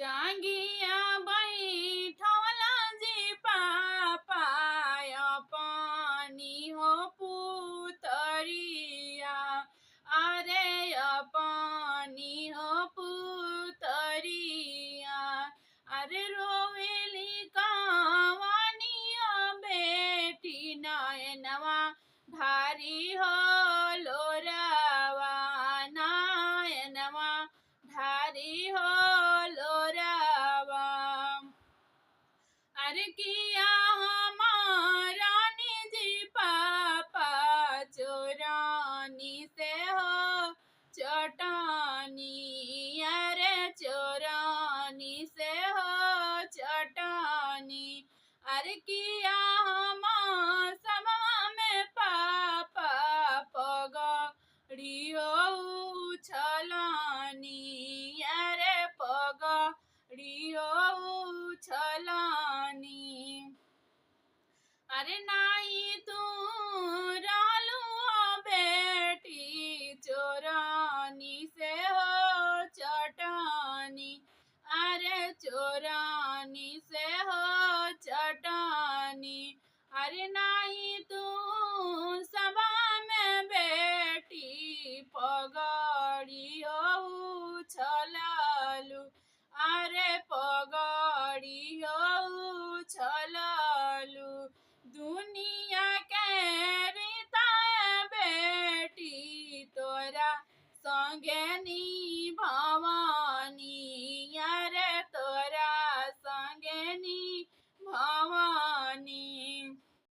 जांगिया बैठौला जी पापा अपनी हो पुतरिया, अरे अपनी हो पुतरिया, अरे रोवेली कवनिया बेटी नयनवा धारी हो लोरावा, नयनवा धारी हो लोरावा। अरे किया हमारा निजी पापा चोरानी से हो चटानी, अरे चोरानी से हो चटानी, अरे किया हम समा में पापा पगड़ी हो उछलानी, अरे पगड़ी हो उछलानी। अरे नाई तू रहलू हो बेटी चोरानी से हो चटानी, अरे चोरानी से हो चटानी, अरे नाई तू सभा में बेटी पगड़ी हो उछलालू, अरे पगड़ी हो उछलालू। दुनिया के रीता बेटी तोरा संगे नी